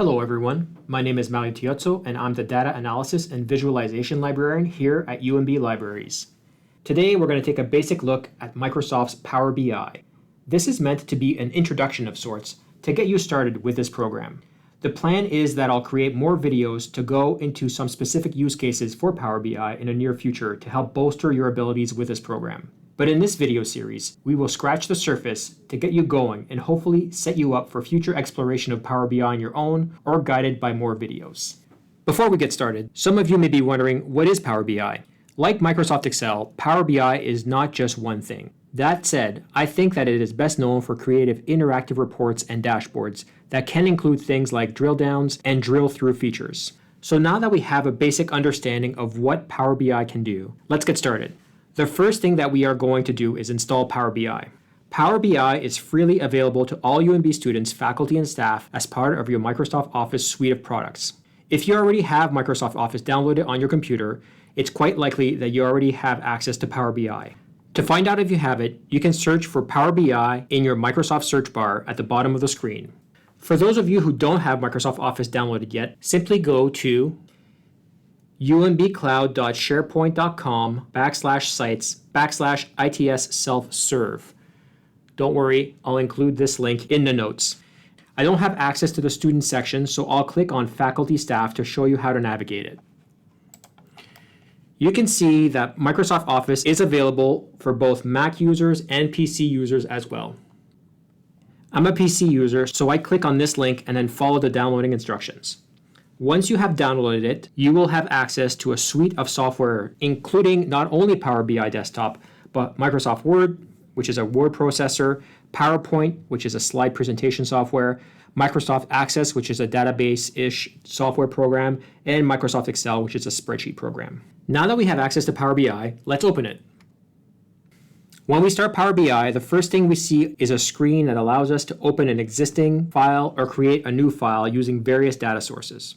Hello everyone, my name is Mario Tiozzo and I'm the Data Analysis and Visualization Librarian here at UMB Libraries. Today we're going to take a basic look at Microsoft's Power BI. This is meant to be an introduction of sorts to get you started with this program. The plan is that I'll create more videos to go into some specific use cases for Power BI in the near future to help bolster your abilities with this program. But in this video series, we will scratch the surface to get you going and hopefully set you up for future exploration of Power BI on your own or guided by more videos. Before we get started, some of you may be wondering, what is Power BI? Like Microsoft Excel, Power BI is not just one thing. That said, I think that it is best known for creative interactive reports and dashboards that can include things like drill downs and drill through features. So now that we have a basic understanding of what Power BI can do, let's get started. The first thing that we are going to do is install Power BI. Power BI is freely available to all UMB students, faculty, and staff as part of your Microsoft Office suite of products. If you already have Microsoft Office downloaded on your computer, it's quite likely that you already have access to Power BI. To find out if you have it, you can search for Power BI in your Microsoft search bar at the bottom of the screen. For those of you who don't have Microsoft Office downloaded yet, simply go to umbcloud.sharepoint.com/sites/its self-serve. Don't worry, I'll include this link in the notes. I don't have access to the student section, so I'll click on faculty staff to show you how to navigate it. You can see that Microsoft Office is available for both Mac users and PC users as well. I'm a PC user, so I click on this link and then follow the downloading instructions. Once you have downloaded it, you will have access to a suite of software, including not only Power BI Desktop, but Microsoft Word, which is a word processor, PowerPoint, which is a slide presentation software, Microsoft Access, which is a database-ish software program, and Microsoft Excel, which is a spreadsheet program. Now that we have access to Power BI, let's open it. When we start Power BI, the first thing we see is a screen that allows us to open an existing file or create a new file using various data sources.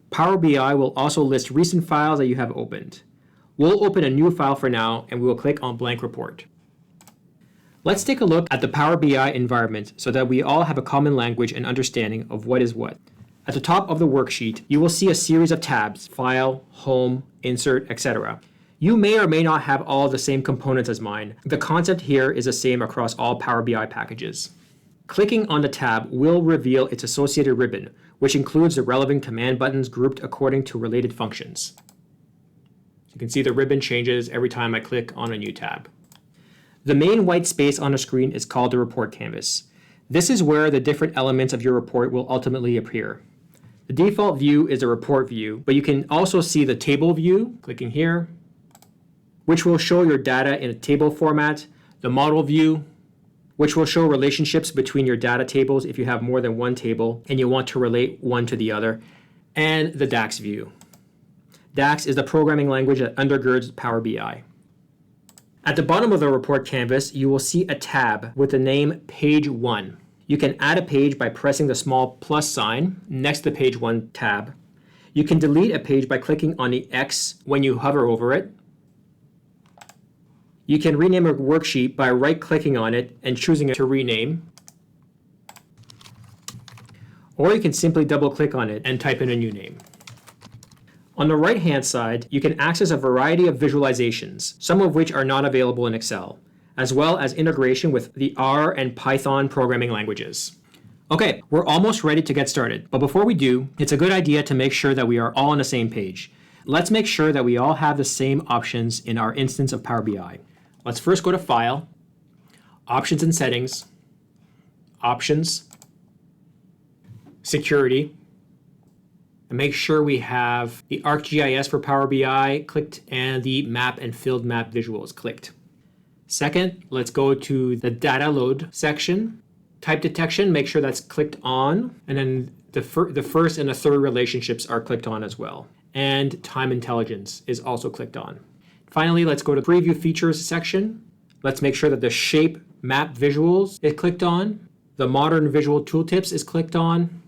Power BI will also list recent files that you have opened. We'll open a new file for now, and we will click on Blank Report. Let's take a look at the Power BI environment so that we all have a common language and understanding of what is what. At the top of the worksheet, you will see a series of tabs: File, Home, Insert, etc. You may or may not have all the same components as mine. The concept here is the same across all Power BI packages. Clicking on the tab will reveal its associated ribbon, which includes the relevant command buttons grouped according to related functions. You can see the ribbon changes every time I click on a new tab. The main white space on the screen is called the report canvas. This is where the different elements of your report will ultimately appear. The default view is a report view, but you can also see the table view, clicking here, which will show your data in a table format, the model view, which will show relationships between your data tables if you have more than one table and you want to relate one to the other, and the DAX view. DAX is the programming language that undergirds Power BI. At the bottom of the report canvas, you will see a tab with the name Page 1. You can add a page by pressing the small plus sign next to the Page 1 tab. You can delete a page by clicking on the X when you hover over it. You can rename a worksheet by right-clicking on it and choosing it to rename. Or you can simply double-click on it and type in a new name. On the right-hand side, you can access a variety of visualizations, some of which are not available in Excel, as well as integration with the R and Python programming languages. Okay, we're almost ready to get started, but before we do, it's a good idea to make sure that we are all on the same page. Let's make sure that we all have the same options in our instance of Power BI. Let's first go to File, Options and Settings, Options, Security, and make sure we have the ArcGIS for Power BI clicked and the Map and Field Map visuals clicked. Second, let's go to the Data Load section. Type Detection, make sure that's clicked on, and then the first and the third relationships are clicked on as well. And Time Intelligence is also clicked on. Finally, let's go to Preview Features section. Let's make sure that the Shape Map Visuals is clicked on. The Modern Visual Tooltips is clicked on.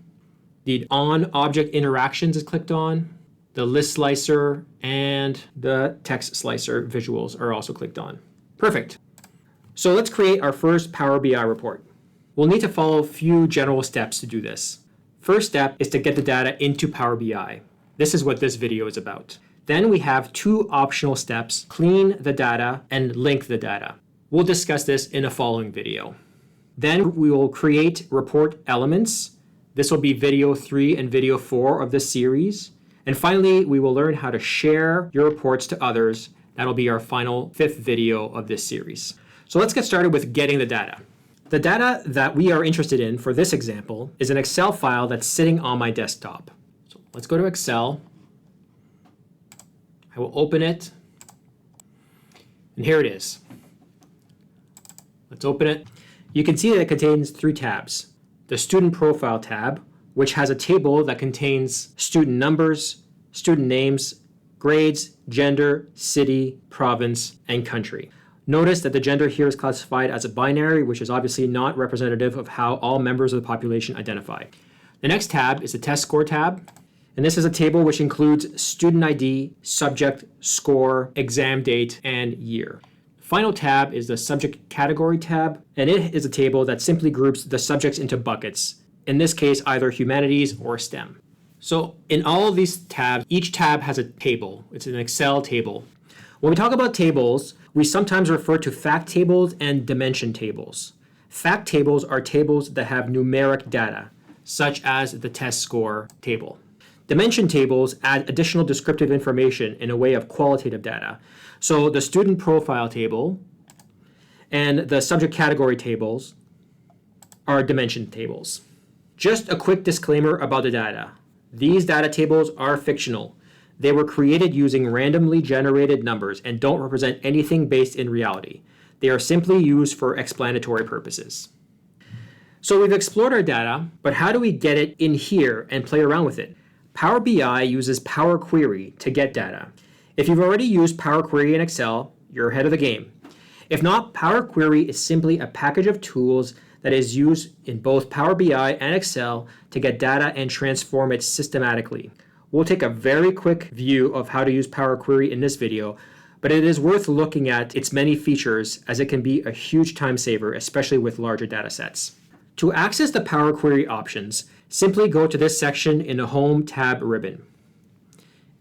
The On Object Interactions is clicked on. The List Slicer and the Text Slicer visuals are also clicked on. Perfect. So let's create our first Power BI report. We'll need to follow a few general steps to do this. First step is to get the data into Power BI. This is what this video is about. Then we have two optional steps: clean the data and link the data. We'll discuss this in a following video. Then we will create report elements. This will be video 3 and video 4 of this series. And finally, we will learn how to share your reports to others. That'll be our final 5th video of this series. So let's get started with getting the data. The data that we are interested in for this example is an Excel file that's sitting on my desktop. So let's go to Excel. I will open it. And here it is. Let's open it. You can see that it contains 3 tabs. The Student Profile tab, which has a table that contains student numbers, student names, grades, gender, city, province, and country. Notice that the gender here is classified as a binary, which is obviously not representative of how all members of the population identify. The next tab is the Test Score tab, and this is a table which includes student ID, subject, score, exam date, and year. Final tab is the Subject Category tab, and it is a table that simply groups the subjects into buckets, in this case either humanities or STEM. So in all of these tabs, each tab has a table. It's an Excel table. When we talk about tables, we sometimes refer to fact tables and dimension tables. Fact tables are tables that have numeric data, such as the test score table. Dimension tables add additional descriptive information in a way of qualitative data. So the student profile table and the subject category tables are dimension tables. Just a quick disclaimer about the data. These data tables are fictional. They were created using randomly generated numbers and don't represent anything based in reality. They are simply used for explanatory purposes. So we've explored our data, but how do we get it in here and play around with it? Power BI uses Power Query to get data. If you've already used Power Query in Excel, you're ahead of the game. If not, Power Query is simply a package of tools that is used in both Power BI and Excel to get data and transform it systematically. We'll take a very quick view of how to use Power Query in this video, but it is worth looking at its many features as it can be a huge time saver, especially with larger data sets. To access the Power Query options, simply go to this section in the Home tab ribbon.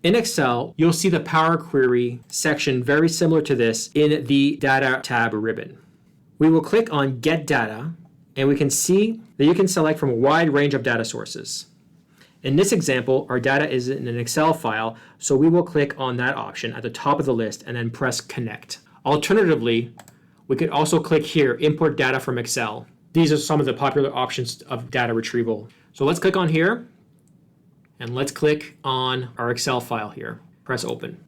In Excel, you'll see the Power Query section very similar to this in the Data tab ribbon. We will click on Get Data, and we can see that you can select from a wide range of data sources. In this example, our data is in an Excel file, so we will click on that option at the top of the list and then press Connect. Alternatively, we could also click here, Import Data from Excel. These are some of the popular options of data retrieval. So let's click on here, and let's click on our Excel file here. Press Open.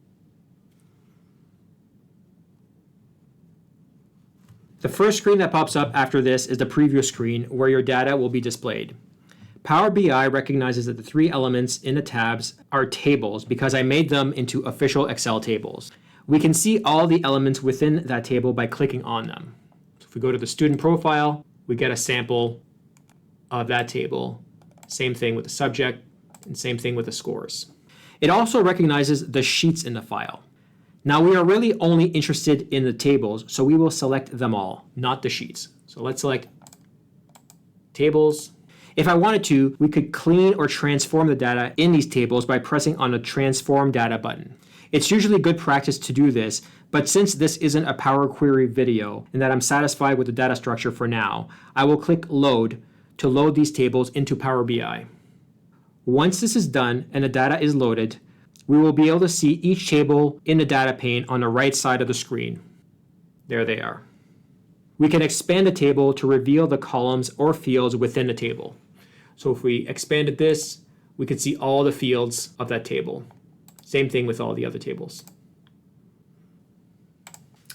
The first screen that pops up after this is the preview screen where your data will be displayed. Power BI recognizes that the 3 elements in the tabs are tables because I made them into official Excel tables. We can see all the elements within that table by clicking on them. So if we go to the student profile, we get a sample of that table. Same thing with the subject, and same thing with the scores. It also recognizes the sheets in the file. Now we are really only interested in the tables, so we will select them all, not the sheets. So let's select tables. If I wanted to, we could clean or transform the data in these tables by pressing on the Transform Data button. It's usually good practice to do this, but since this isn't a Power Query video and that I'm satisfied with the data structure for now, I will click Load to load these tables into Power BI. Once this is done and the data is loaded, we will be able to see each table in the data pane on the right side of the screen. There they are. We can expand the table to reveal the columns or fields within the table. So if we expanded this, we could see all the fields of that table. Same thing with all the other tables.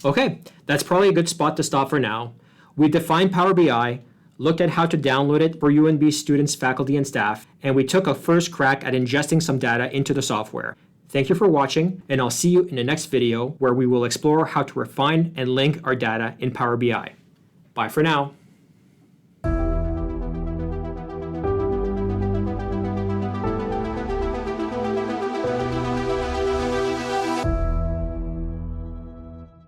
Okay, that's probably a good spot to stop for now. We defined Power BI, looked at how to download it for UNB students, faculty, and staff, and we took a first crack at ingesting some data into the software. Thank you for watching, and I'll see you in the next video where we will explore how to refine and link our data in Power BI. Bye for now.